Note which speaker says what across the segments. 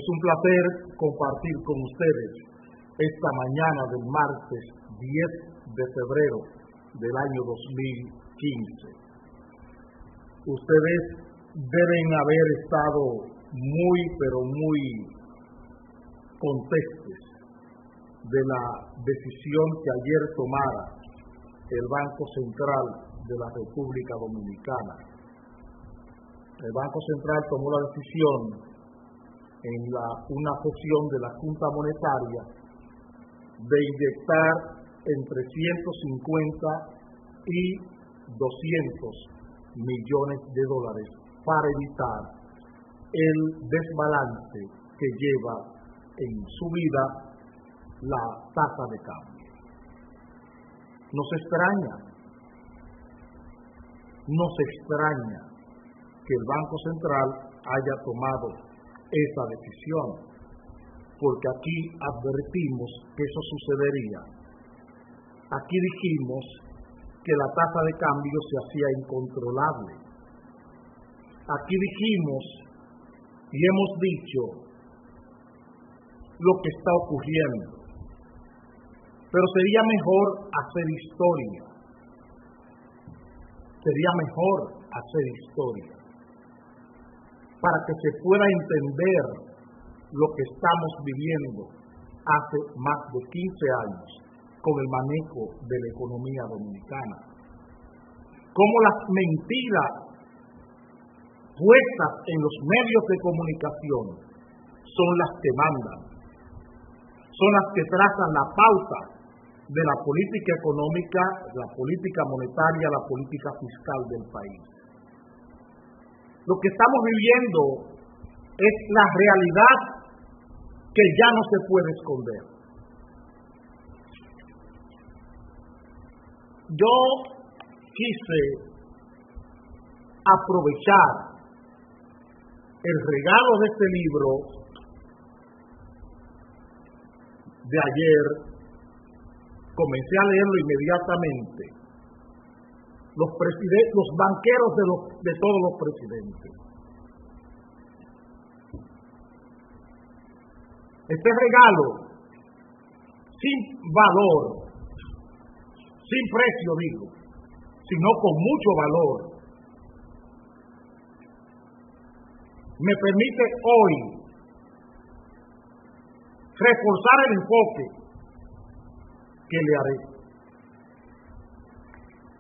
Speaker 1: Es un placer compartir con ustedes esta mañana del martes 10 de febrero del año 2015. Ustedes deben haber estado muy, pero muy contestes de la decisión que ayer tomara el Banco Central de la República Dominicana. El Banco Central tomó la decisión en una sesión de la Junta Monetaria de inyectar entre 150 y 200 millones de dólares para evitar el desbalance que lleva en su vida la tasa de cambio. Nos extraña que el Banco Central haya tomado esa decisión, porque aquí advertimos que eso sucedería. Aquí dijimos que la tasa de cambio se hacía incontrolable. Aquí dijimos y hemos dicho lo que está ocurriendo, pero sería mejor hacer historia. Sería mejor hacer historia para que se pueda entender lo que estamos viviendo hace más de 15 años con el manejo de la economía dominicana. Cómo las mentiras puestas en los medios de comunicación son las que mandan, son las que trazan la pauta de la política económica, la política monetaria, la política fiscal del país. Lo que estamos viviendo es la realidad que ya no se puede esconder. Yo quise aprovechar el regalo de este libro de ayer, comencé a leerlo inmediatamente. Los banqueros de todos los presidentes. Este regalo, sin valor, sin precio digo, sino con mucho valor, me permite hoy reforzar el enfoque que le haré.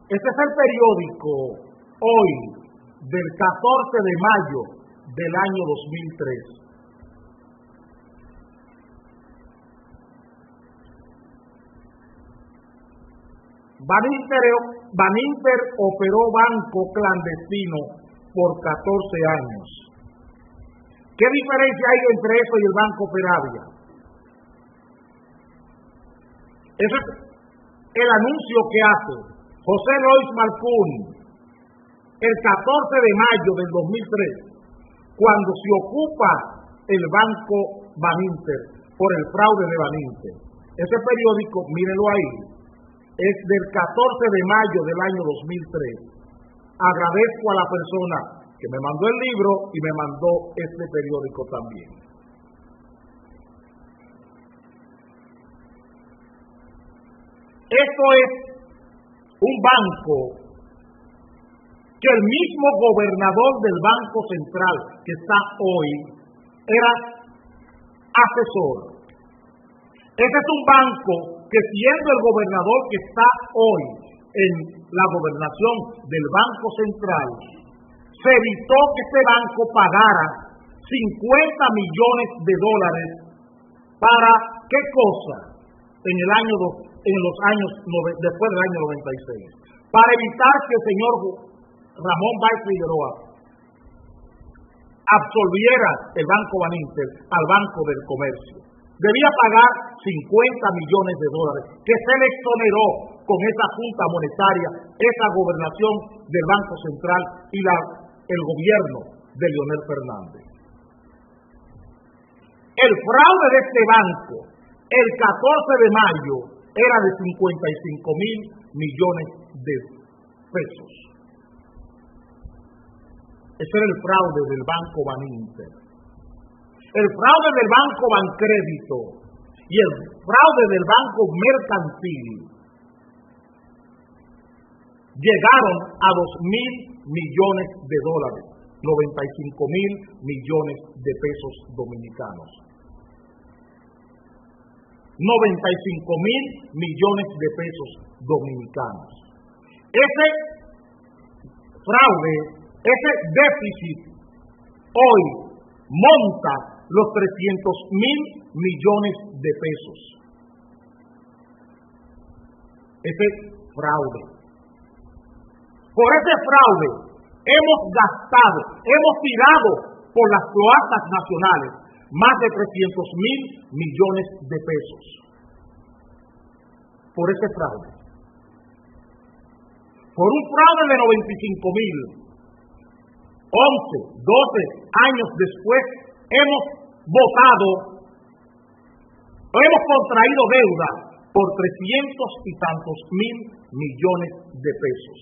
Speaker 1: Este es el periódico hoy del 14 de mayo del año 2003. Baninter operó banco clandestino por 14 años. ¿Qué diferencia hay entre eso y el Banco Peravia? Ese es el anuncio que hace José Lois Malcún el 14 de mayo del 2003, cuando se ocupa el Banco Baninter por el fraude de Baninter. Ese periódico, mírenlo ahí, es del 14 de mayo del año 2003. Agradezco a la persona que me mandó el libro y me mandó este periódico también. Esto es un banco que el mismo gobernador del Banco Central que está hoy era asesor. Este es un banco que, siendo el gobernador que está hoy en la gobernación del Banco Central, se evitó que este banco pagara 50 millones de dólares para ¿qué cosa? En los años después del año 96, para evitar que el señor Ramón Báez Figueroa absolviera el Banco Baninter al Banco del Comercio. Debía pagar 50 millones de dólares, que se le exoneró con esa Junta Monetaria, esa gobernación del Banco Central y el gobierno de Leonel Fernández. El fraude de este banco, el 14 de mayo, era de 55,000 millones de pesos. Ese era el fraude del Banco Baninter. el fraude del Banco Bancrédito y el fraude del Banco Mercantil llegaron a 2.000 millones de dólares, 95.000 millones de pesos dominicanos. 95.000 millones de pesos dominicanos. Ese fraude, ese déficit, hoy monta los 300.000 millones de pesos. Ese fraude. Por ese fraude hemos gastado, hemos tirado por las cloacas nacionales más de 300.000 millones de pesos. Por ese fraude. Por un fraude de 95.000. 11, 12 años después hemos votado, hemos contraído deuda por 300 y tantos mil millones de pesos.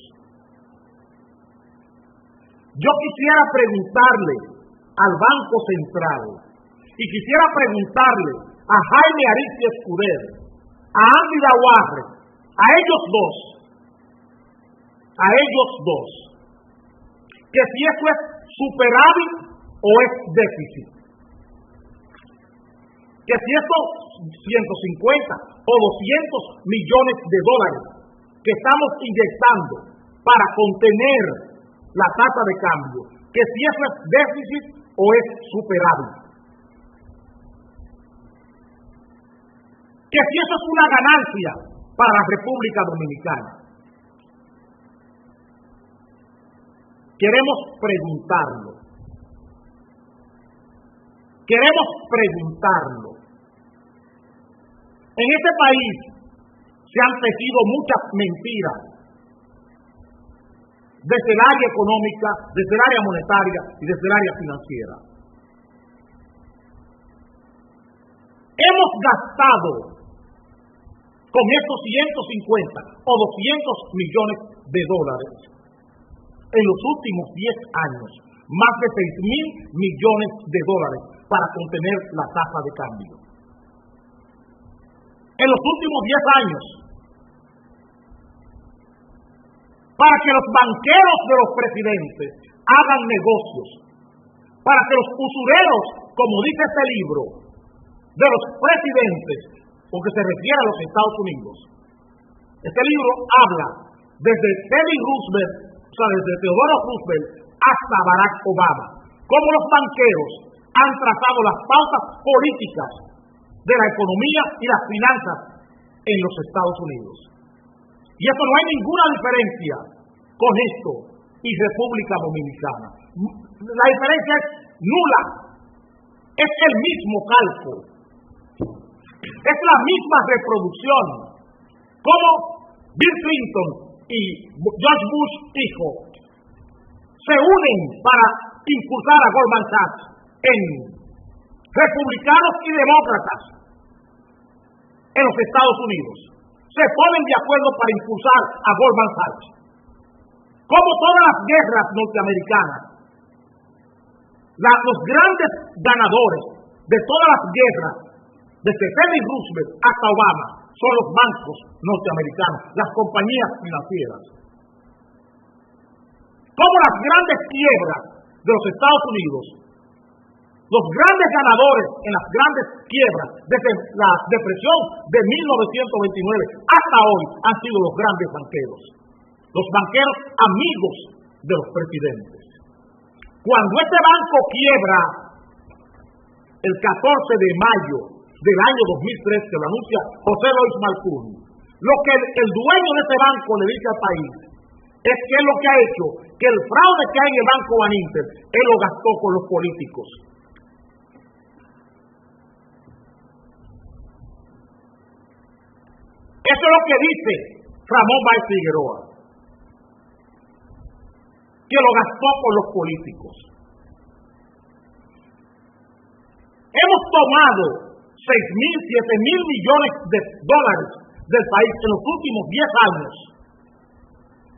Speaker 1: Yo quisiera preguntarle al Banco Central y quisiera preguntarle a Jaime Ariztía Escudero, a Andy Daguarre, a ellos dos, que si eso es superávit o es déficit. Que si esos 150 o 200 millones de dólares que estamos inyectando para contener la tasa de cambio, que si eso es déficit o es superávit. Que si eso es una ganancia para la República Dominicana. Queremos preguntarlo. Queremos preguntarlo. En este país se han tejido muchas mentiras desde el área económica, desde el área monetaria y desde el área financiera. Hemos gastado con estos 150 o 200 millones de dólares en los últimos 10 años, más de 6.000 millones de dólares para contener la tasa de cambio. En los últimos 10 años, para que los banqueros de los presidentes hagan negocios, para que los usureros, como dice este libro, de los presidentes, porque se refiere a los Estados Unidos. Este libro habla desde Teddy Roosevelt, o sea, desde Theodore Roosevelt hasta Barack Obama, cómo los banqueros han trazado las pautas políticas de la economía y las finanzas en los Estados Unidos. Y eso no hay ninguna diferencia con esto y República Dominicana. La diferencia es nula. Es el mismo cálculo. Es la misma reproducción. Como Bill Clinton y George Bush hijo se unen para impulsar a Goldman Sachs en republicanos y demócratas en los Estados Unidos. Se ponen de acuerdo para impulsar a Goldman Sachs. Como todas las guerras norteamericanas, los grandes ganadores de todas las guerras, desde Teddy Roosevelt hasta Obama, son los bancos norteamericanos, las compañías financieras. Como las grandes quiebras de los Estados Unidos, los grandes ganadores en las grandes quiebras desde la depresión de 1929 hasta hoy han sido los grandes banqueros, los banqueros amigos de los presidentes. Cuando este banco quiebra el 14 de mayo del año 2003, que lo anuncia José Lois Malcún, lo que el dueño de este banco le dice al país es que es lo que ha hecho, que el fraude que hay en el Banco Baninter, él lo gastó con los políticos. Eso es lo que dice Ramón Báez Figueroa, que lo gastó con los políticos. Hemos tomado 6.000, 7.000 millones de dólares del país en los últimos 10 años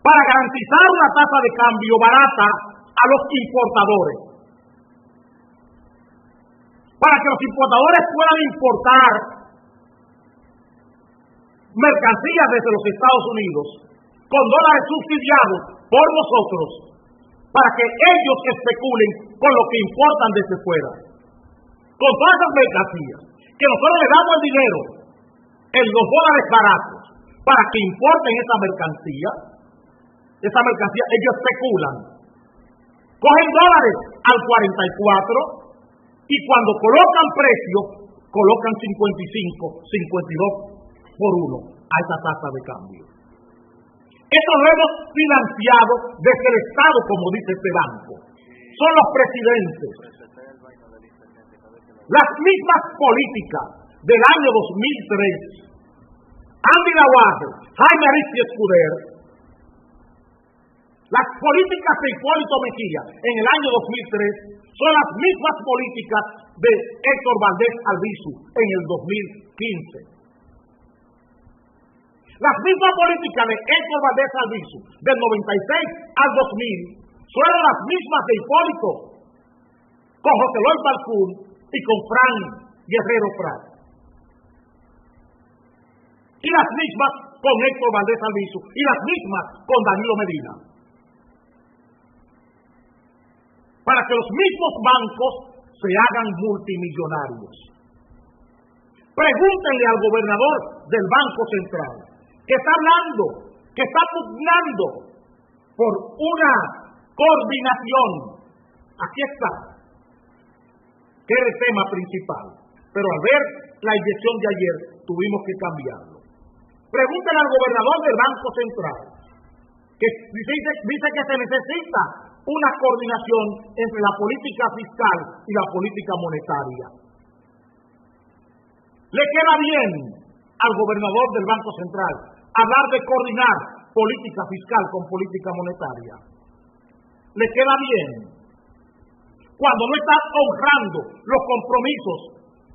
Speaker 1: para garantizar una tasa de cambio barata a los importadores, para que los importadores puedan importar mercancías desde los Estados Unidos con dólares subsidiados por nosotros, para que ellos especulen con lo que importan desde fuera. Con todas esas mercancías, que nosotros le damos el dinero en los dólares baratos para que importen esa mercancía, ellos especulan. Cogen dólares al 44 y cuando colocan precio, colocan 55, 52 por uno a esa tasa de cambio. Esto lo hemos financiado desde el Estado, como dice este banco. Son los presidentes. Las mismas políticas del año 2003, Andy Navarro, Jaime Ariztía Escudero, las políticas de Hipólito Mejía en el año 2003 son las mismas políticas de Héctor Valdés Albizu en el 2015. Las mismas políticas de Héctor Valdés Albizu del 96 al 2000 fueron las mismas de Hipólito con José Luis Balcún y con Fran Guerrero Prat. Y las mismas con Héctor Valdés Albizu y las mismas con Danilo Medina. Para que los mismos bancos se hagan multimillonarios. Pregúntenle al gobernador del Banco Central, que está hablando, que está pugnando por una coordinación. Aquí está, que es el tema principal. Pero al ver la inyección de ayer, tuvimos que cambiarlo. Pregúntenle al gobernador del Banco Central, que dice que se necesita una coordinación entre la política fiscal y la política monetaria. Le queda bien al gobernador del Banco Central hablar de coordinar política fiscal con política monetaria. Le queda bien cuando no está honrando los compromisos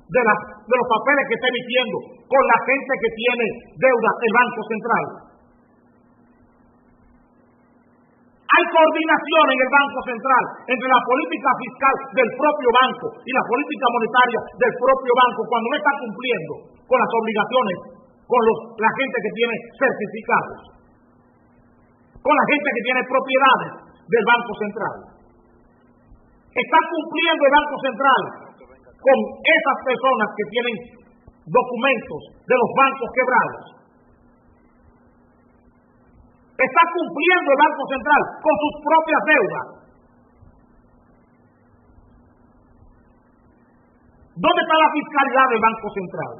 Speaker 1: de los papeles que está emitiendo con la gente que tiene deuda el Banco Central. Hay coordinación en el Banco Central entre la política fiscal del propio banco y la política monetaria del propio banco cuando no está cumpliendo con las obligaciones, con la gente que tiene certificados, con la gente que tiene propiedades del Banco Central. Está cumpliendo el Banco Central con esas personas que tienen documentos de los bancos quebrados. Está cumpliendo el Banco Central con sus propias deudas. ¿Dónde está la fiscalidad del Banco Central?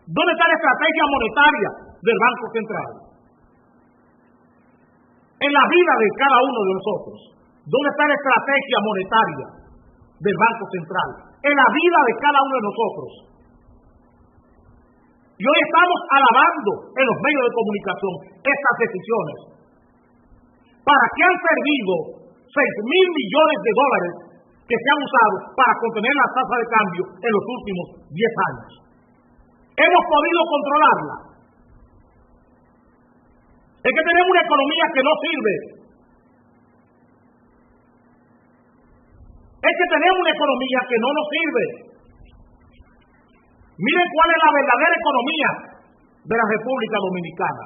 Speaker 1: ¿Dónde está la estrategia monetaria del Banco Central? En la vida de cada uno de nosotros, ¿dónde está la estrategia monetaria del Banco Central? En la vida de cada uno de nosotros. Y hoy estamos alabando en los medios de comunicación estas decisiones. ¿Para qué han servido 6.000 millones de dólares que se han usado para contener la tasa de cambio en los últimos 10 años? ¿Hemos podido controlarla? Es que tenemos una economía que no sirve. Es que tenemos una economía que no nos sirve. Miren cuál es la verdadera economía de la República Dominicana.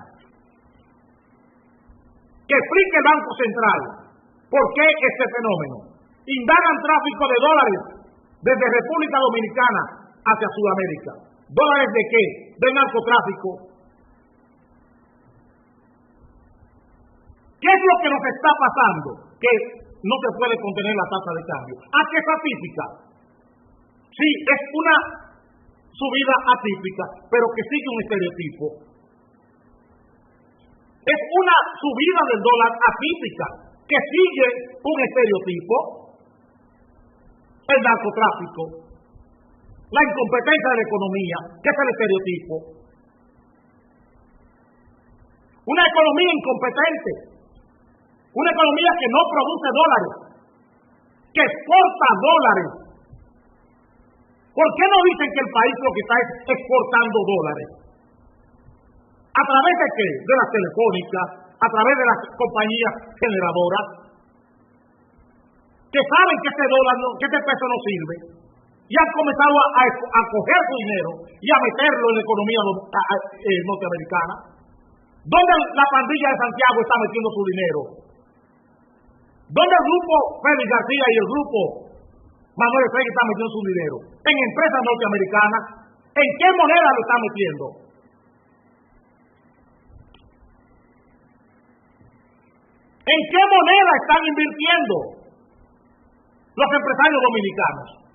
Speaker 1: Que explique el Banco Central por qué este fenómeno. Indagan tráfico de dólares desde República Dominicana hacia Sudamérica. ¿Dólares de qué? Del narcotráfico. ¿Qué es lo que nos está pasando? Que no se puede contener la tasa de cambio. ¿A qué es atípica? Sí, es una subida atípica, pero que sigue un estereotipo. Es una subida del dólar atípica, que sigue un estereotipo. El narcotráfico, la incompetencia de la economía, que es el estereotipo. Una economía incompetente, una economía que no produce dólares, que exporta dólares. ¿Por qué no dicen que el país lo que está es exportando dólares? ¿A través de qué? De las telefónicas, a través de las compañías generadoras. que saben que este dólar, que este peso no sirve, y han comenzado a coger su dinero y a meterlo en la economía norteamericana. ¿Dónde la pandilla de Santiago está metiendo su dinero? ¿Dónde el grupo Félix García y el grupo Manuel Félix están metiendo su dinero? En empresas norteamericanas. ¿En qué moneda lo están metiendo? ¿En qué moneda están invirtiendo los empresarios dominicanos?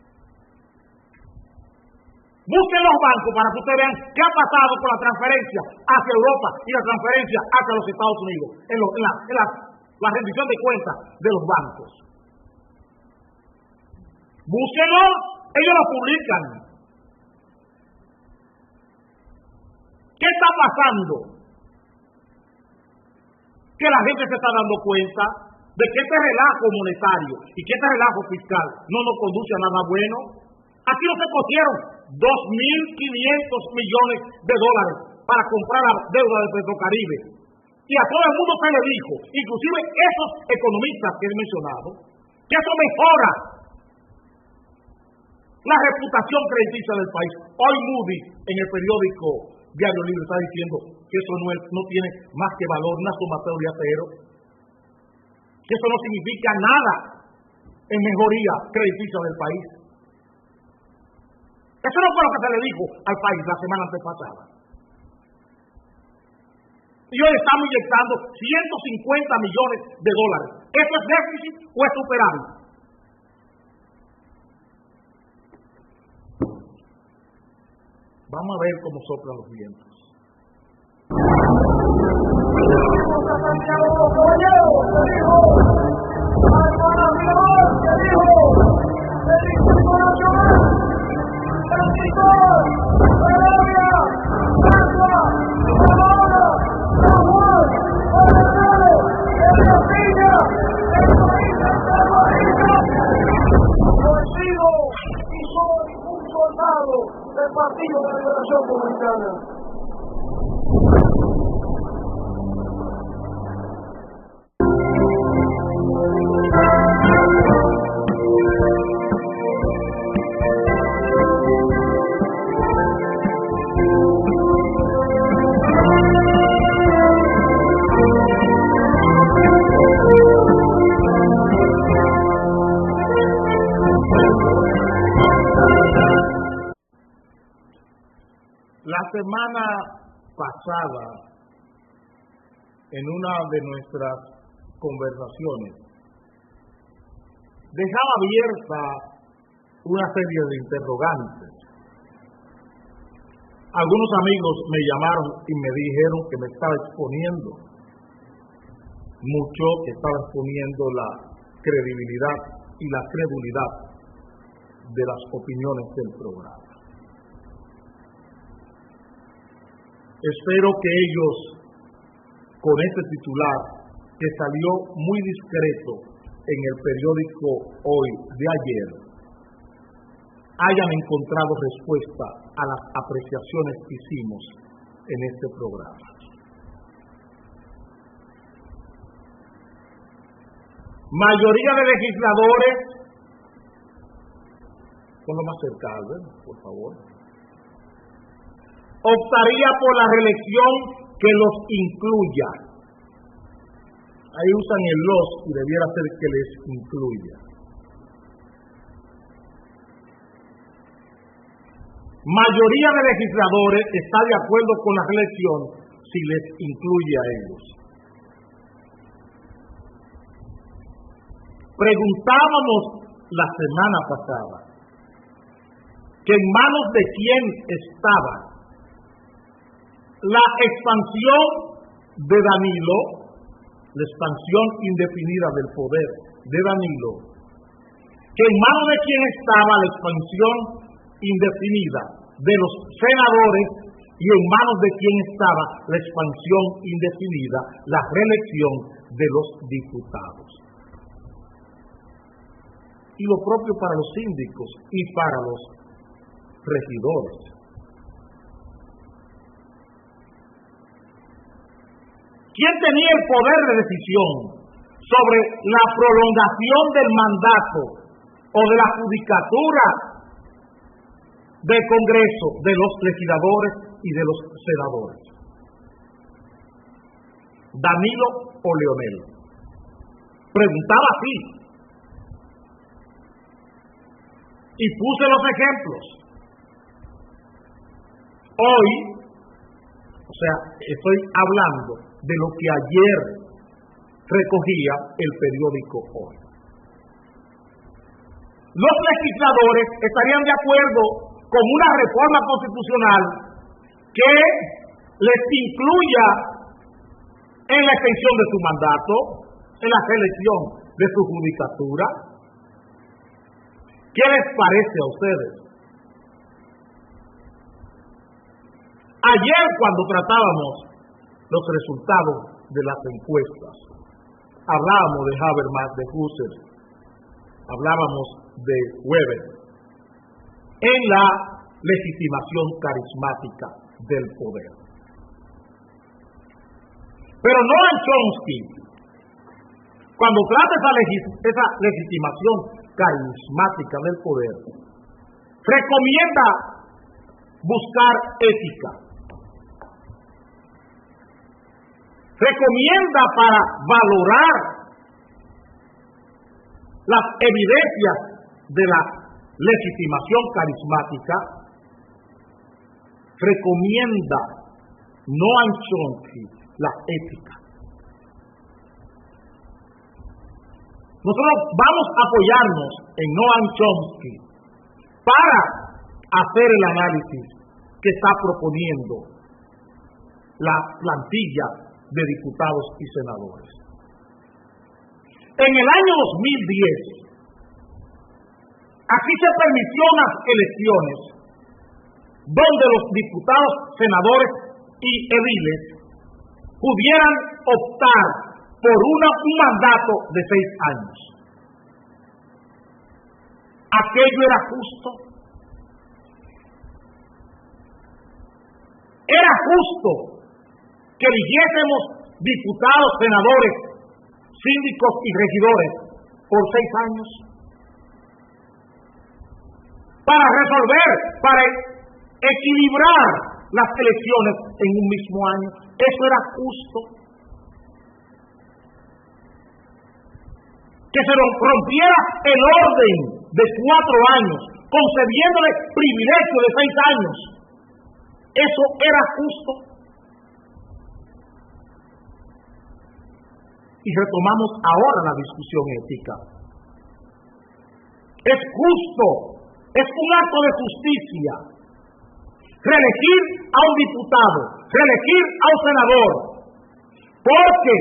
Speaker 1: Busquen los bancos para que ustedes vean qué ha pasado con la transferencia hacia Europa y la transferencia hacia los Estados Unidos en la rendición de cuentas de los bancos. Búsquenlo, ellos lo publican. ¿Qué está pasando? Que la gente se está dando cuenta de que este relajo monetario y que este relajo fiscal no nos conduce a nada bueno. Aquí no se cogieron 2.500 millones de dólares para comprar la deuda de Petrocaribe. Y a todo el mundo se le dijo, inclusive esos economistas que he mencionado, que eso mejora la reputación crediticia del país. Hoy Moody, en el periódico Diario Libre, está diciendo que eso no tiene más que valor, una sumatoria cero, que eso no significa nada en mejoría crediticia del país. Eso no fue lo que se le dijo al país la semana antepasada. Y hoy estamos inyectando 150 millones de dólares. ¿Eso es déficit o es superávit? Vamos a ver cómo soplan los vientos.
Speaker 2: Del Partido de Liberación Dominicana.
Speaker 1: La semana pasada, en una de nuestras conversaciones, dejaba abierta una serie de interrogantes. Algunos amigos me llamaron y me dijeron que me estaba exponiendo mucho, que estaba exponiendo la credibilidad y la credulidad de las opiniones del programa. Espero que ellos, con este titular, que salió muy discreto en el periódico Hoy de ayer, hayan encontrado respuesta a las apreciaciones que hicimos en este programa. Mayoría de legisladores, con lo más cercano, por favor, optaría por la reelección que los incluya. Ahí usan el los y debiera ser que les incluya. Mayoría de legisladores está de acuerdo con la reelección si les incluye a ellos. Preguntábamos la semana pasada que en manos de quién estaba la expansión de Danilo, la expansión indefinida del poder de Danilo, que en manos de quién estaba la expansión indefinida de los senadores y en manos de quién estaba la expansión indefinida, la reelección de los diputados. Y lo propio para los síndicos y para los regidores. ¿Quién tenía el poder de decisión sobre la prolongación del mandato o de la judicatura del Congreso, de los legisladores y de los senadores. Danilo o Leonel. Preguntaba así. Y puse los ejemplos. Hoy, o sea, estoy hablando de lo que ayer recogía el periódico Hoy. Los legisladores estarían de acuerdo con una reforma constitucional que les incluya en la extensión de su mandato, en la selección de su judicatura. ¿Qué les parece a ustedes? Ayer, cuando tratábamos los resultados de las encuestas, hablábamos de Habermas, de Husserl, hablábamos de Weber, en la legitimación carismática del poder. Pero Noam Chomsky, cuando trata esa legitimación carismática del poder, recomienda buscar ética. Recomienda para valorar las evidencias de la legitimación carismática, recomienda Noam Chomsky la ética. Nosotros vamos a apoyarnos en Noam Chomsky para hacer el análisis que está proponiendo la plantilla de diputados y senadores. En el año 2010, aquí se permitió unas elecciones donde los diputados, senadores y ediles pudieran optar por un mandato de 6 años. ¿Aquello era justo? ¿Era justo que eligiésemos diputados, senadores, síndicos y regidores por 6 años? Para resolver, para equilibrar las elecciones en un mismo año. ¿Eso era justo? Que se rompiera el orden de 4 años, concediéndole privilegio de 6 años. ¿Eso era justo? Y retomamos ahora la discusión ética. Es justo, es un acto de justicia reelegir a un diputado, reelegir a un senador, porque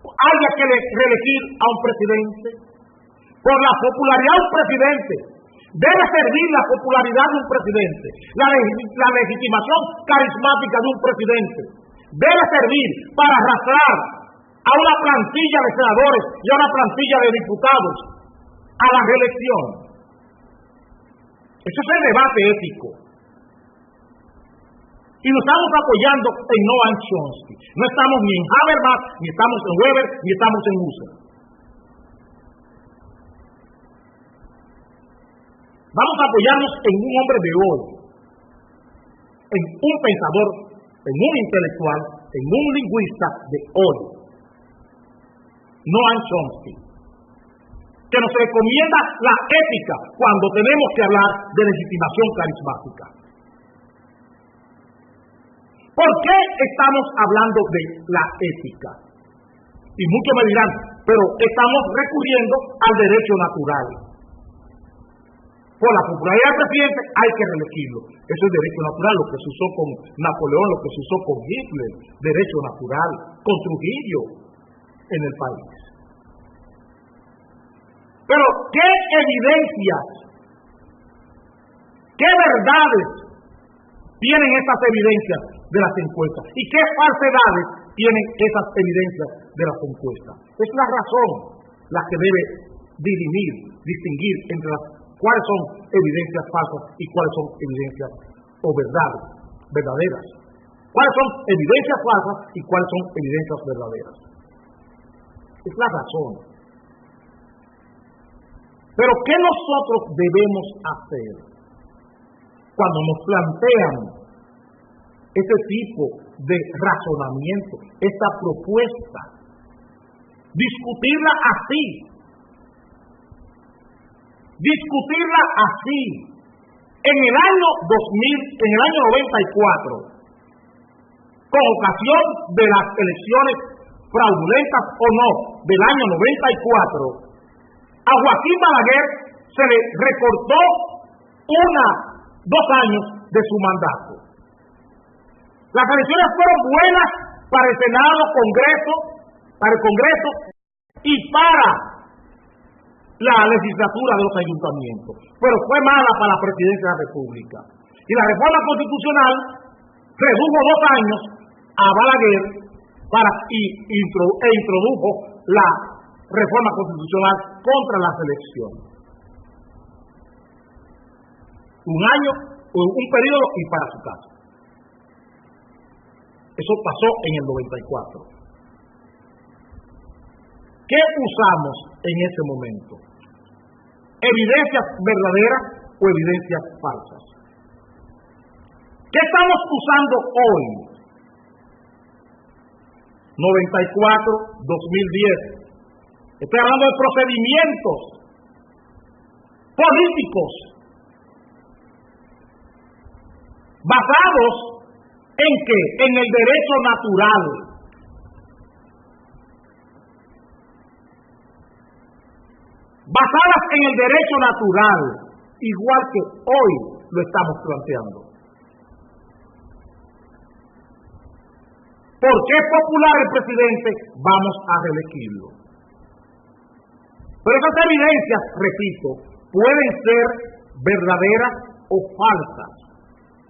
Speaker 1: haya que reelegir a un presidente. Por la popularidad de un presidente debe servir la popularidad de un presidente, la legitimación carismática de un presidente debe servir para arrastrar a una plantilla de senadores y a una plantilla de diputados a la reelección. Ese es el debate ético. Y nos estamos apoyando en Noam Chomsky. No estamos ni en Habermas, ni estamos en Weber, ni estamos en Husserl. Vamos a apoyarnos en un hombre de hoy, en un pensador, en un intelectual, en un lingüista de hoy, Noam Chomsky, que nos recomienda la ética cuando tenemos que hablar de legitimación carismática. ¿Por qué estamos hablando de la ética? Y muchos me dirán, pero estamos recurriendo al derecho natural. Por la popularidad del presidente hay que reelegirlo. Eso es derecho natural, lo que se usó con Napoleón, lo que se usó con Hitler, derecho natural, con Trujillo en el país. Pero, ¿qué evidencias, qué verdades tienen estas evidencias de las encuestas? ¿Y qué falsedades tienen esas evidencias de las encuestas? Es la razón la que debe dirimir, distinguir entre cuáles son evidencias falsas y cuáles son evidencias o verdades verdaderas. ¿Cuáles son evidencias falsas y cuáles son evidencias verdaderas? es la razón. Pero ¿qué nosotros debemos hacer cuando nos plantean este tipo de razonamiento, esta propuesta? Discutirla así. Discutirla así. En el año 94, con ocasión de las elecciones fraudulentas o no del año 94, a Joaquín Balaguer se le recortó 2 años de su mandato. Las elecciones fueron buenas para el Senado, para el Congreso y para la legislatura de los ayuntamientos, pero fue mala para la presidencia de la República. Y la reforma constitucional redujo 2 años a Balaguer e introdujo la reforma constitucional contra las elecciones. Un año, un periodo y para su casa. Eso pasó en el 94. ¿Qué usamos en ese momento? ¿Evidencias verdaderas o evidencias falsas? ¿Qué estamos usando hoy? 94, 2010. Estoy hablando de procedimientos políticos basados en ¿qué? En el derecho natural. Basadas en el derecho natural, igual que hoy lo estamos planteando. Porque es popular el presidente, vamos a reelegirlo. Pero esas evidencias, repito, pueden ser verdaderas o falsas.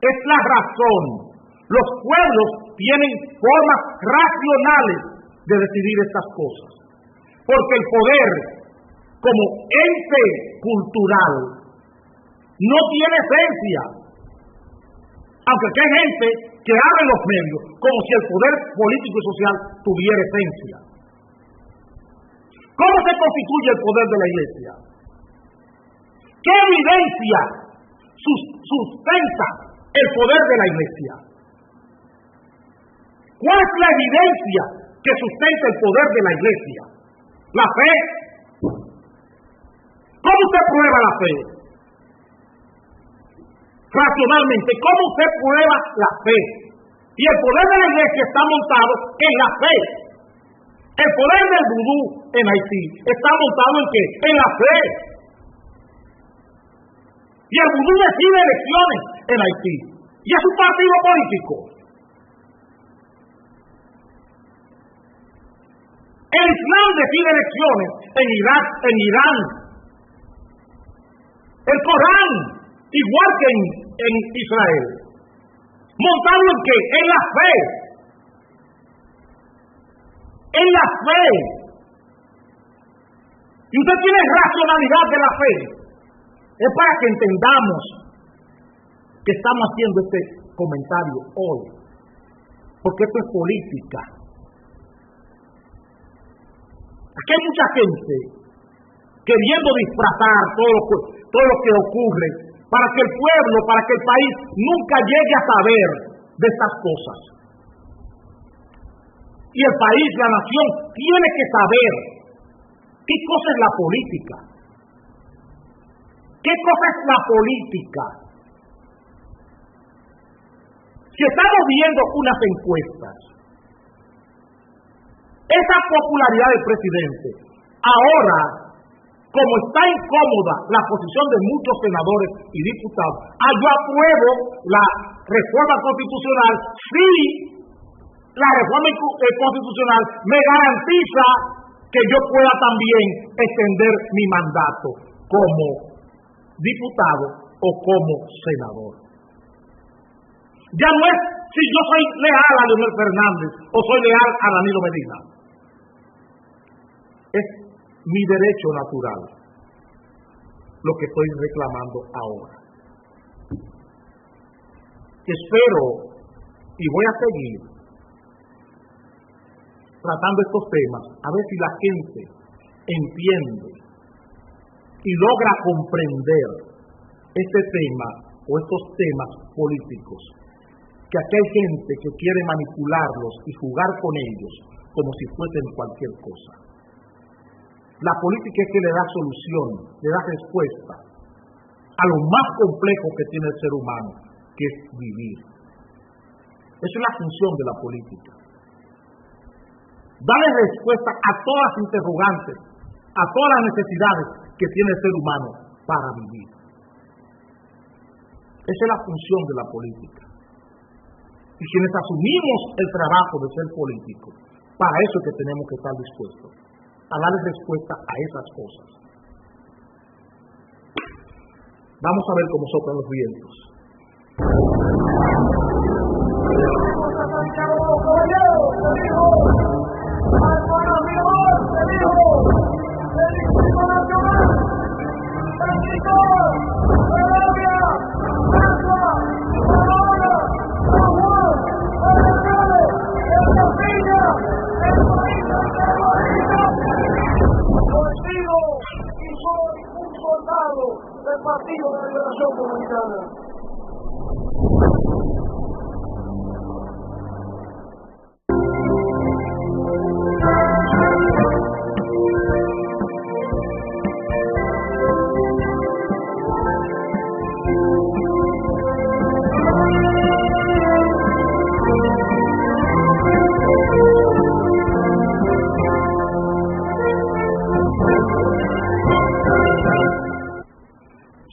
Speaker 1: Es la razón. Los pueblos tienen formas racionales de decidir estas cosas. Porque el poder, como ente cultural, no tiene esencia. Aunque aquí hay gente que abre los medios como si el poder político y social tuviera esencia. ¿Cómo se constituye el poder de la Iglesia? ¿Qué evidencia sustenta el poder de la Iglesia? ¿Cuál es la evidencia que sustenta el poder de la Iglesia? La fe. ¿Cómo usted prueba la fe? Racionalmente, ¿cómo usted prueba la fe? Y el poder de la Iglesia está montado en la fe. El poder del vudú en Haití está montado en ¿qué? En la fe. Y el vudú decide elecciones en Haití. Y es un partido político. El Islam decide elecciones en Irak, en Irán. El Corán, igual que en Israel. ¿Montado en qué? En la fe. En la fe. Y usted tiene racionalidad de la fe. Es para que entendamos que estamos haciendo este comentario hoy. Porque esto es política. Aquí hay mucha gente queriendo disfrazar todo lo que ocurre para que el pueblo, para que el país nunca llegue a saber de estas cosas. Y el país, la nación, tiene que saber qué cosa es la política. ¿Qué cosa es la política? Si estamos viendo unas encuestas, esa popularidad del presidente, ahora, como está incómoda la posición de muchos senadores y diputados, yo apruebo la reforma constitucional si la reforma constitucional me garantiza que yo pueda también extender mi mandato como diputado o como senador. Ya no es si yo soy leal a Leonel Fernández o soy leal a Danilo Medina. Es mi derecho natural lo que estoy reclamando ahora. Espero y voy a seguir tratando estos temas, a ver si la gente entiende y logra comprender este tema o estos temas políticos, que aquí hay gente que quiere manipularlos y jugar con ellos como si fuesen cualquier cosa. La política es que le da solución, le da respuesta a lo más complejo que tiene el ser humano, que es vivir. Esa es la función de la política. Darle respuesta a todas las interrogantes, a todas las necesidades que tiene el ser humano para vivir. Esa es la función de la política. Y quienes asumimos el trabajo de ser político, para eso es que tenemos que estar dispuestos a darle respuesta a esas cosas. Vamos a ver cómo soplan los vientos.
Speaker 2: Del Partido de la Liberación Dominicana.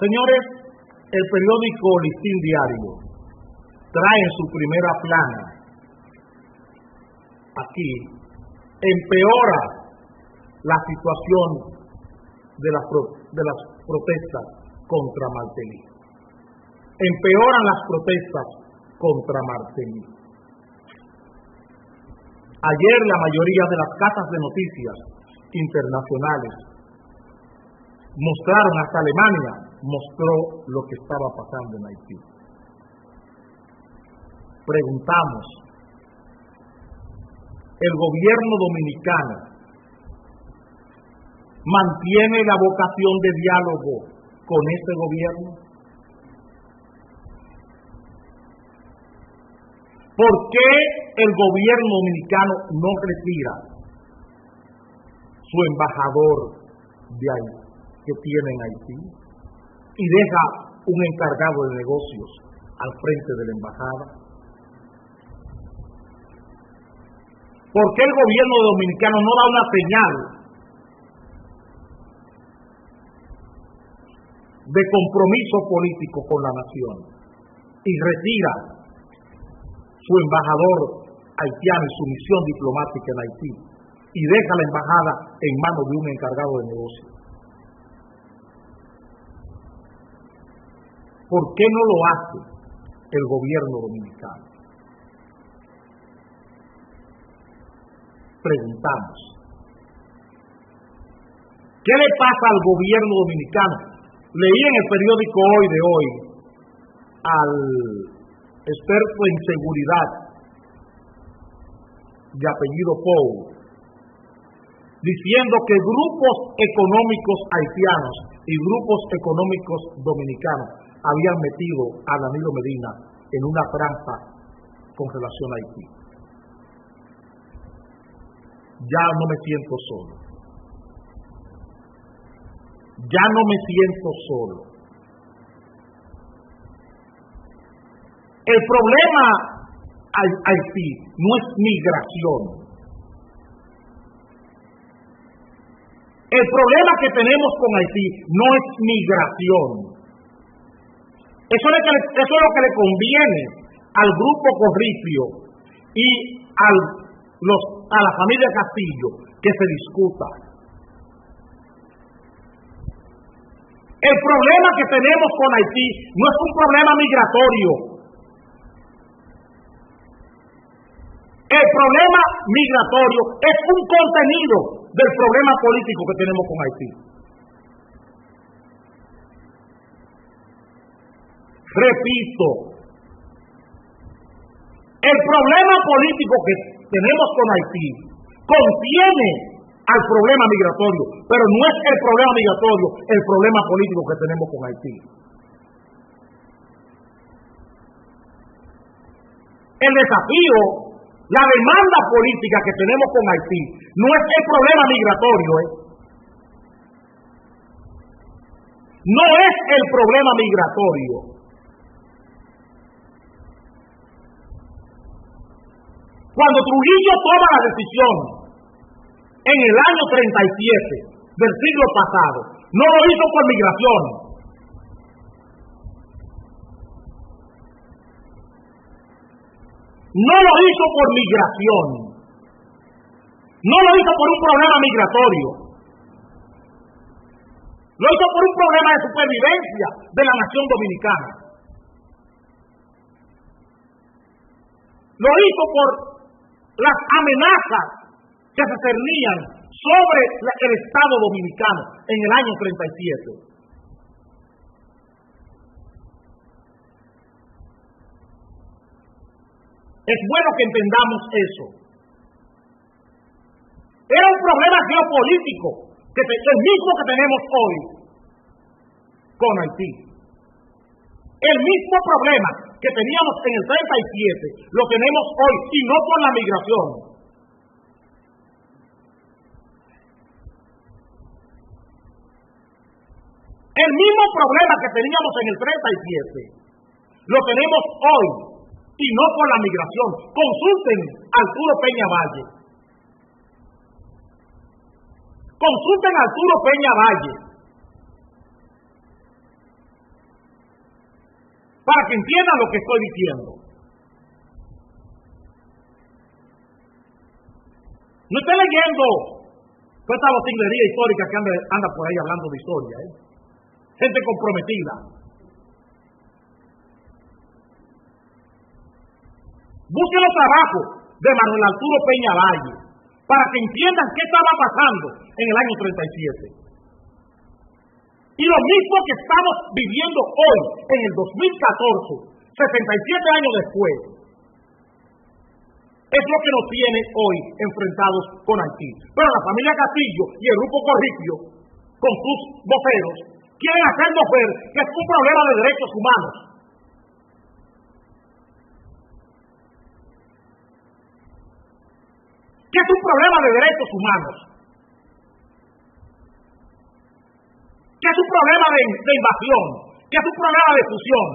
Speaker 1: Señores, el periódico Listín Diario trae en su primera plana, aquí, empeora la situación de las protestas contra Martelly. Empeoran las protestas contra Martelly. Ayer la mayoría de las casas de noticias internacionales mostraron, hasta Alemania mostró lo que estaba pasando en Haití. Preguntamos, ¿el gobierno dominicano mantiene la vocación de diálogo con este gobierno? ¿Por qué el gobierno dominicano no retira su embajador de Haití, que tiene en Haití, y deja un encargado de negocios al frente de la embajada? ¿Por qué el gobierno dominicano no da una señal de compromiso político con la nación y retira su embajador haitiano y su misión diplomática en Haití y deja la embajada en manos de un encargado de negocios? ¿Por qué no lo hace el gobierno dominicano? Preguntamos. ¿Qué le pasa al gobierno dominicano? Leí en el periódico Hoy de hoy al experto en seguridad de apellido Pou diciendo que grupos económicos haitianos y grupos económicos dominicanos habían metido a Danilo Medina en una trampa con relación a Haití. Ya no me siento solo. Ya no me siento solo. El problema Haití no es migración. El problema que tenemos con Haití no es migración. Eso es lo que le conviene al grupo Corripio y a la familia Castillo, que se discuta. El problema que tenemos con Haití no es un problema migratorio. El problema migratorio es un contenido del problema político que tenemos con Haití. Repito, el problema político que tenemos con Haití contiene al problema migratorio, pero no es el problema migratorio el problema político que tenemos con Haití. El desafío, la demanda política que tenemos con Haití no es el problema migratorio, no es el problema migratorio. Cuando Trujillo toma la decisión en el año 37 del siglo pasado, no lo hizo por migración. No lo hizo por migración. No lo hizo por un problema migratorio. Lo hizo por un problema de supervivencia de la nación dominicana. Lo hizo por las amenazas que se cernían sobre el Estado dominicano en el año 37. Es bueno que entendamos eso. Era un problema geopolítico, el mismo que tenemos hoy con Haití. El mismo problema que teníamos en el 37 lo tenemos hoy, y no por la migración. El mismo problema que teníamos en el 37 lo tenemos hoy, y no por la migración. Consulten a Arturo Peña Valle. Consulten a Arturo Peña Valle para que entiendan lo que estoy diciendo. No estoy leyendo toda esta botinería histórica que anda por ahí hablando de historia, gente comprometida. Busquen los trabajos de Manuel Arturo Peña Valle para que entiendan qué estaba pasando en el año 37. Y lo mismo que estamos viviendo hoy, en el 2014, 77 años después, es lo que nos tiene hoy enfrentados con Haití. Pero la familia Castillo y el grupo Corripio, con sus voceros, quieren hacernos ver que es un problema de derechos humanos. Que es un problema de derechos humanos, que es un problema de invasión, que es un problema de fusión.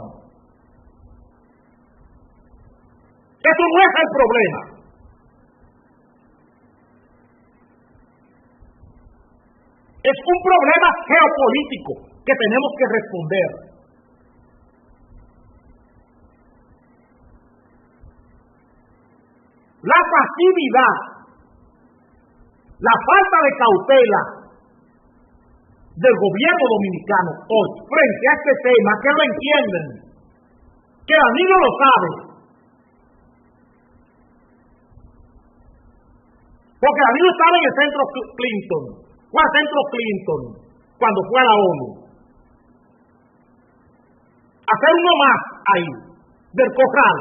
Speaker 1: Eso no es el problema. Es un problema geopolítico que tenemos que responder. La pasividad, la falta de cautela del gobierno dominicano hoy frente a este tema, que lo entienden, que Danilo lo sabe, porque Danilo estaba en el centro Clinton. ¿Cuál centro Clinton? Cuando fue a la ONU. Hacer uno más ahí, del corral.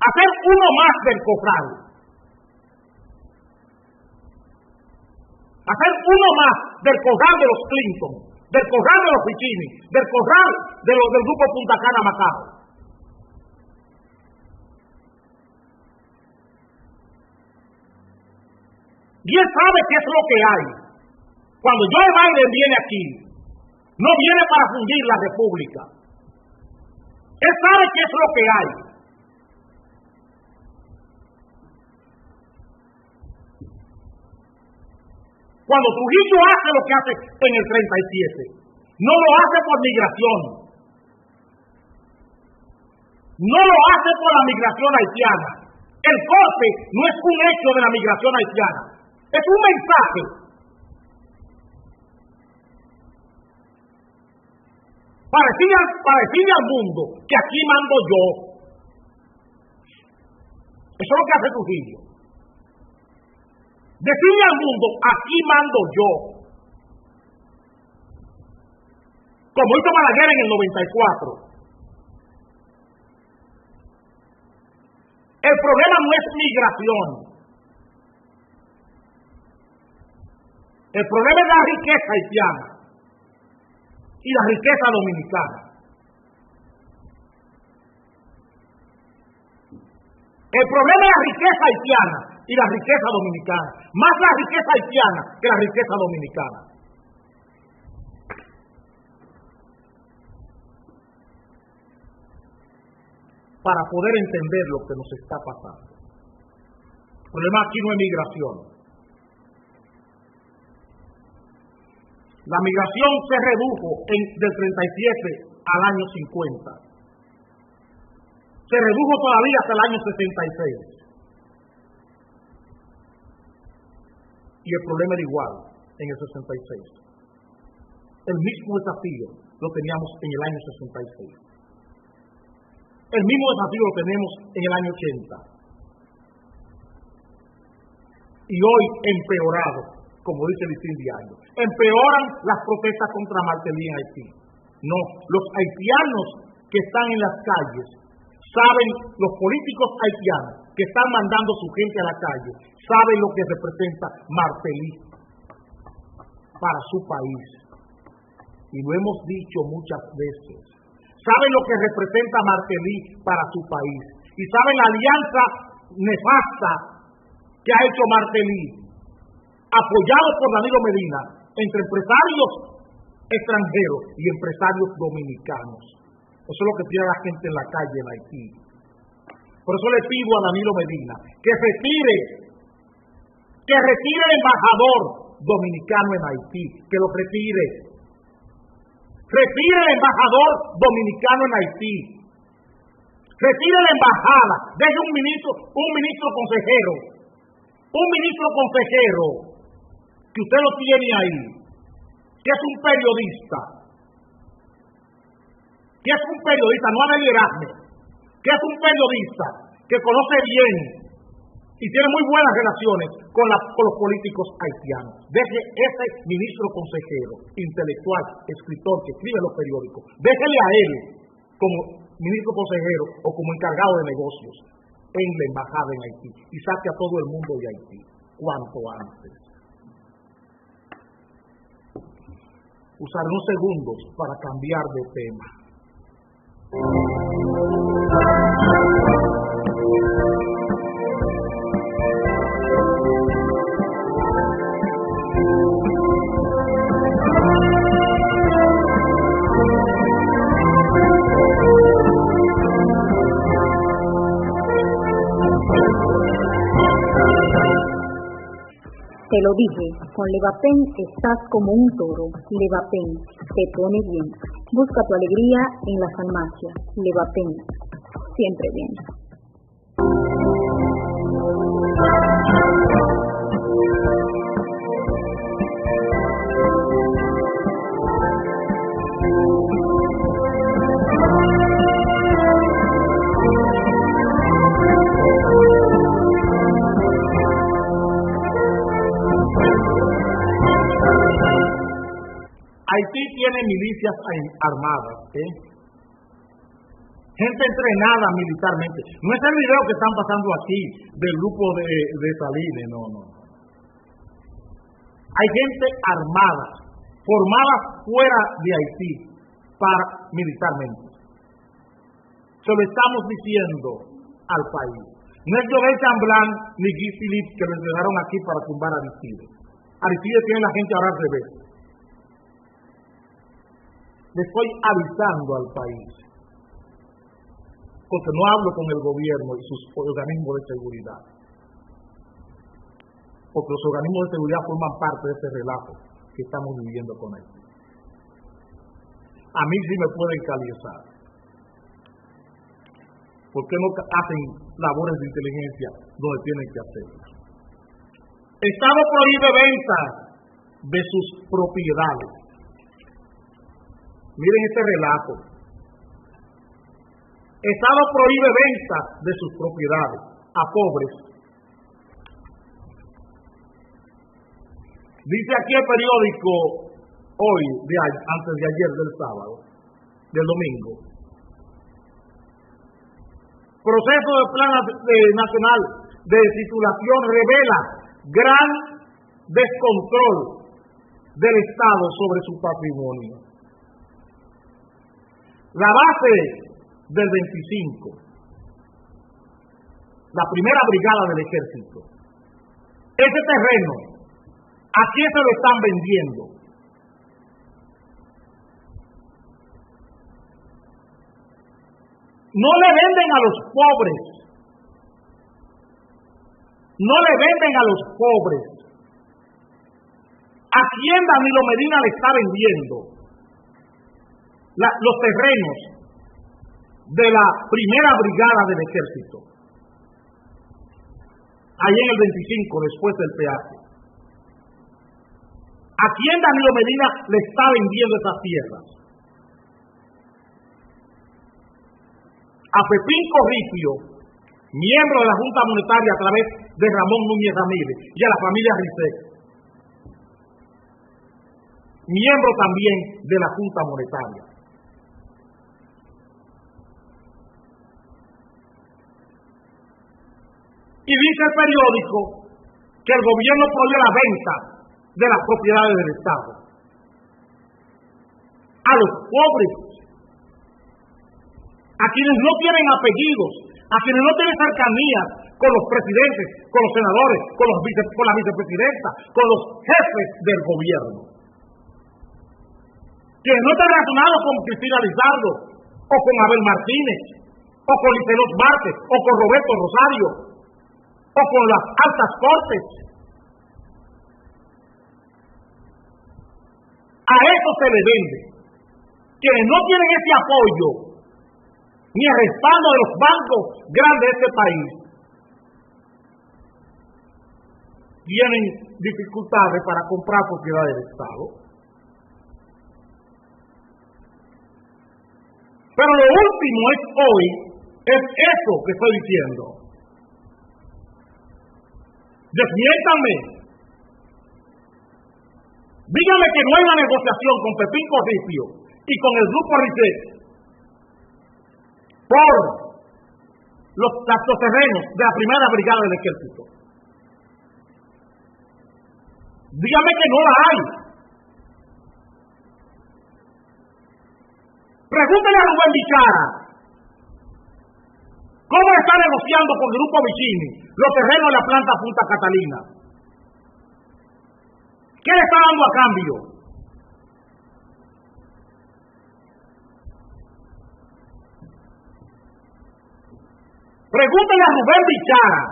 Speaker 1: Hacer uno más del corral. Hacer uno más del corral de los Clinton, del corral de los Pichini, del corral del grupo Punta Cana Macao. Y él sabe qué es lo que hay. Cuando Joe Biden viene aquí, no viene para fundir la república. Él sabe qué es lo que hay. Cuando Trujillo hace lo que hace en el 37, no lo hace por migración. No lo hace por la migración haitiana. El corte no es un hecho de la migración haitiana. Es un mensaje. Para decirle al mundo que aquí mando yo. Eso es lo que hace Trujillo. Decirle al mundo, aquí mando yo. Como hizo Balaguer en el 94. El problema no es migración. El problema es la riqueza haitiana y la riqueza dominicana. El problema es la riqueza haitiana y la riqueza dominicana. Más la riqueza haitiana que la riqueza dominicana. Para poder entender lo que nos está pasando. El problema aquí no es migración. La migración se redujo del 37 al año 50. Se redujo todavía hasta el año 76. Y el problema era igual en el 66. El mismo desafío lo teníamos en el año 66. El mismo desafío lo tenemos en el año 80. Y hoy empeorado, como dice el listín diario. Empeoran las protestas contra Martelly en Haití. No, los haitianos que están en las calles saben, los políticos haitianos que están mandando su gente a la calle, saben lo que representa Martelly para su país. Y lo hemos dicho muchas veces. Saben lo que representa Martelly para su país. Y saben la alianza nefasta que ha hecho Martelly, apoyado por Danilo Medina, entre empresarios extranjeros y empresarios dominicanos. Eso es lo que tiene la gente en la calle en Haití. Por eso le pido a Danilo Medina que retire el embajador dominicano en Haití, que lo retire. Retire el embajador dominicano en Haití. Retire la embajada. Deje un ministro consejero, que usted lo tiene ahí, que es un periodista, no a delirarme, que es un periodista que conoce bien y tiene muy buenas relaciones con los políticos haitianos. Deje ese ministro consejero, intelectual, escritor que escribe en los periódicos, déjele a él como ministro consejero o como encargado de negocios en la embajada en Haití y saque a todo el mundo de Haití cuanto antes. Usaré unos segundos para cambiar de tema.
Speaker 3: Te lo dije, con Levapen estás como un toro. Levapen te pone bien. Busca tu alegría en la farmacia. Levapen, siempre bien.
Speaker 1: Haití tiene milicias armadas, gente entrenada militarmente. No es el video que están pasando aquí del grupo de Salines, no. Hay gente armada, formada fuera de Haití militarmente. Se lo estamos diciendo al país. No es Joel Chamblán ni Guy Philippe que lo entregaron aquí para tumbar a Aristides. Aristides tiene la gente ahora al revés. Le estoy avisando al país, porque no hablo con el gobierno y sus organismos de seguridad, porque los organismos de seguridad forman parte de ese relajo que estamos viviendo con él. A mí sí me pueden calizar. ¿Por qué no hacen labores de inteligencia donde tienen que hacerlo? Estado prohíbe ventas de sus propiedades. Miren este relato. Estado prohíbe ventas de sus propiedades a pobres. Dice aquí el periódico hoy, antes de ayer del sábado, del domingo. proceso del Plan Nacional de Titulación revela gran descontrol del Estado sobre su patrimonio. La base del 25, la primera brigada del ejército, ese terreno, ¿a quién se lo están vendiendo? No le venden a los pobres, no le venden a los pobres. ¿A quién Danilo Medina le está vendiendo los terrenos de la primera brigada del ejército? Ahí en el 25, después del peaje. ¿A quién Danilo Medina le está vendiendo esas tierras? A Pepín Corripio, miembro de la Junta Monetaria a través de Ramón Núñez Ramírez, y a la familia Risset, miembro también de la Junta Monetaria. Y dice el periódico que el gobierno prohibió la venta de las propiedades del Estado a los pobres, a quienes no tienen apellidos, a quienes no tienen cercanías con los presidentes, con los senadores, con la vicepresidenta, con los jefes del gobierno, quienes no están relacionados con Cristina Lizardo, o con Abel Martínez, o con Licelos Márquez, o con Roberto Rosario, o con las altas cortes. A eso se le vende. Quienes no tienen ese apoyo, ni el respaldo de los bancos grandes de este país, tienen dificultades para comprar propiedades del Estado. Pero lo último es hoy, es eso que estoy diciendo. Desmiéntanme. Díganme que no hay una negociación con Pepín Corripio y con el grupo Risset por los terrenos de la primera brigada del ejército. Díganme que no la hay. Pregúntele a Rubén Bichara cómo está negociando con el grupo Vicini los terrenos de la planta Punta Catalina. ¿Qué le está dando a cambio? Pregúntele a Rubén Bichara,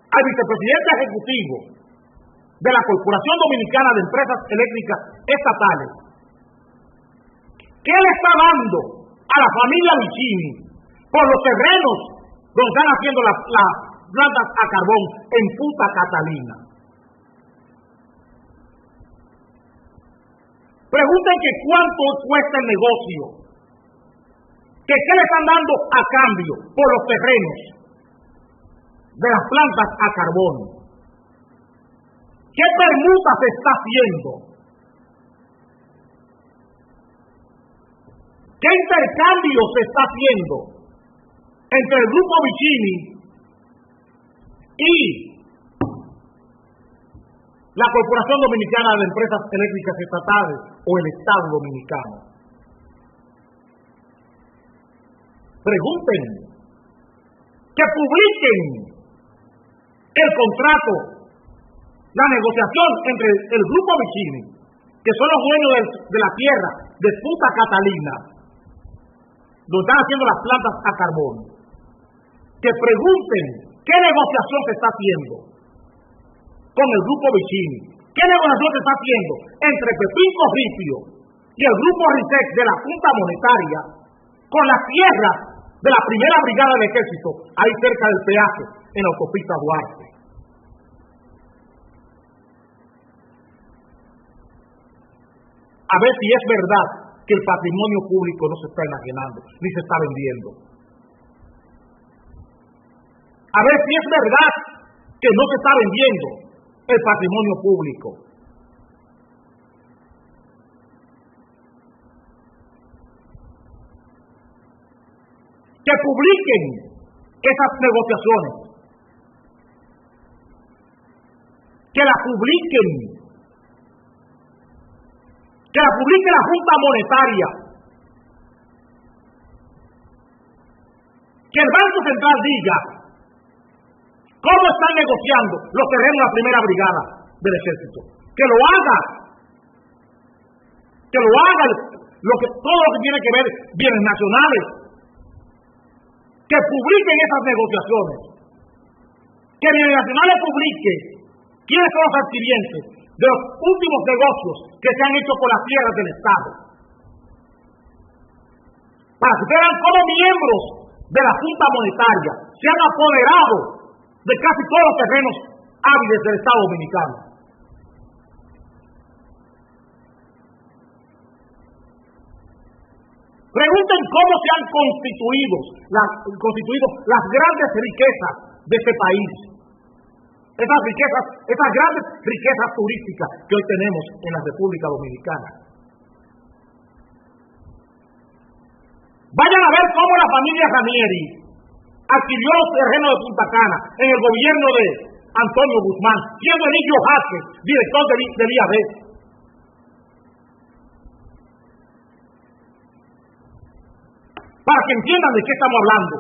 Speaker 1: al vicepresidente ejecutivo de la Corporación Dominicana de Empresas Eléctricas Estatales, ¿qué le está dando a la familia Vicini por los terrenos donde están haciendo las plantas a carbón en Punta Catalina? Pregunten que cuánto cuesta el negocio, que qué le están dando a cambio por los terrenos de las plantas a carbón. ¿Qué permuta se está haciendo? ¿Qué intercambio se está haciendo entre el grupo Vicini y la Corporación Dominicana de Empresas Eléctricas Estatales o el Estado Dominicano? Pregunten, que publiquen el contrato, la negociación entre el grupo Vicini, que son los dueños de la tierra de Punta Catalina, donde están haciendo las plantas a carbón. Que pregunten qué negociación se está haciendo con el grupo Vicini, qué negociación se está haciendo entre Pepín Corripio y el grupo Risset de la Junta Monetaria con la tierra de la primera brigada del ejército, ahí cerca del peaje, en la autopista Duarte. A ver si es verdad que el patrimonio público no se está enajenando, ni se está vendiendo. A ver si es verdad que no se está vendiendo el patrimonio público. que publiquen esas negociaciones, que la publique la Junta Monetaria, que el Banco Central diga cómo están negociando los terrenos de la primera brigada del ejército, que lo haga todo lo que tiene que ver bienes nacionales, que publiquen esas negociaciones, que bienes nacionales publique quiénes son los adquirientes de los últimos negocios que se han hecho con las tierras del Estado, para que sean como miembros de la Junta Monetaria, se han apoderado de casi todos los terrenos hábiles del Estado Dominicano. Pregunten cómo se han constituido las grandes riquezas de este país. Esas grandes riquezas turísticas que hoy tenemos en la República Dominicana. Vayan a ver cómo la familia Ranieri adquirió los terrenos de Punta Cana en el gobierno de Antonio Guzmán, siendo Emilio Jaque director del IAB. Para que entiendan de qué estamos hablando.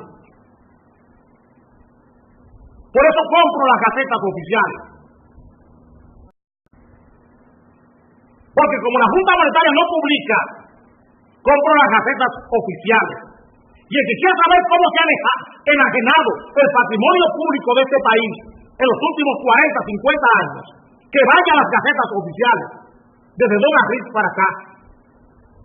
Speaker 1: Por eso compro las gacetas oficiales. Porque como la Junta Monetaria no publica, compro las gacetas oficiales. Y el que quiera saber cómo se ha enajenado el patrimonio público de este país en los últimos 40, 50 años, que vaya a las gacetas oficiales, desde Don Arris para acá,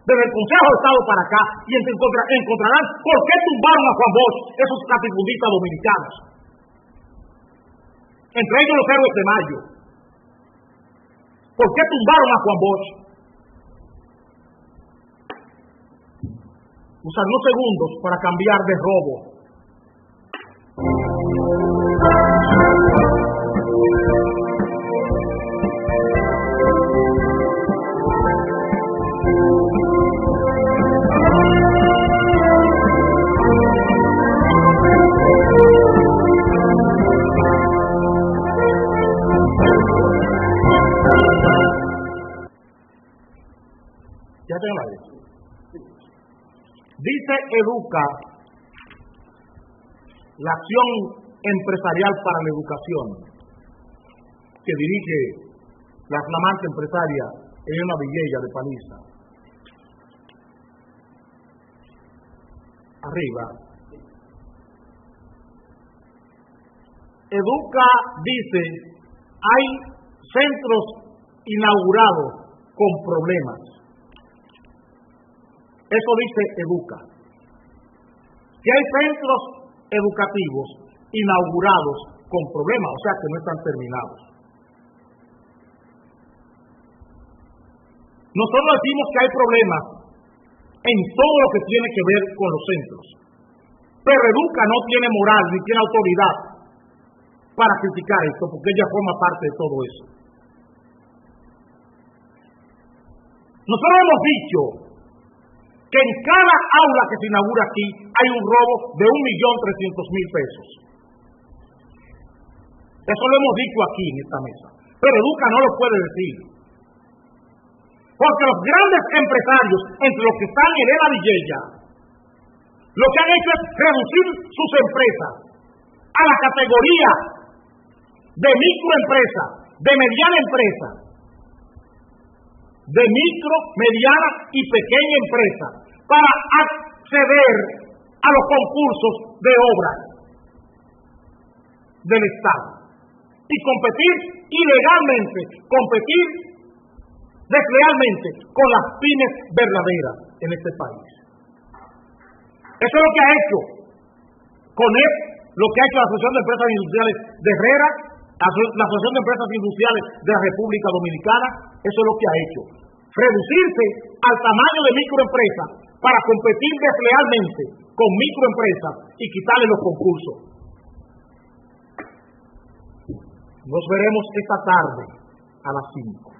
Speaker 1: desde el Consejo de Estado para acá, y encontrarán por qué tumbaron a Juan Bosch esos latifundistas dominicanos. Entre ellos los héroes de Mayo. ¿Por qué tumbaron a Juan Bosch? Usan unos segundos para cambiar de robo. Ya tengo la vez. Dice Educa, la acción empresarial para la educación, que dirige la flamante empresaria Elena Villella de Paliza. Arriba. Educa dice, hay centros inaugurados con problemas. Eso dice Educa. Que hay centros educativos inaugurados con problemas, o sea que no están terminados. Nosotros decimos que hay problemas en todo lo que tiene que ver con los centros. Pero Educa no tiene moral ni tiene autoridad para criticar esto, porque ella forma parte de todo eso. Nosotros hemos dicho que en cada aula que se inaugura aquí hay un robo de 1.300.000 pesos. Eso lo hemos dicho aquí en esta mesa. Pero Educa no lo puede decir. Porque los grandes empresarios, entre los que están Elena Villella, lo que han hecho es reducir sus empresas a la categoría de microempresa, de mediana empresa, de micro, mediana y pequeña empresa, para acceder a los concursos de obras del Estado y competir ilegalmente, competir deslealmente con las pymes verdaderas en este país. Eso es lo que ha hecho CONEP, lo que ha hecho la Asociación de Empresas Industriales de Herrera, la Asociación de Empresas Industriales de la República Dominicana. Eso es lo que ha hecho. Reducirse al tamaño de microempresas para competir deslealmente con microempresas y quitarle los concursos. Nos veremos esta tarde a las 5.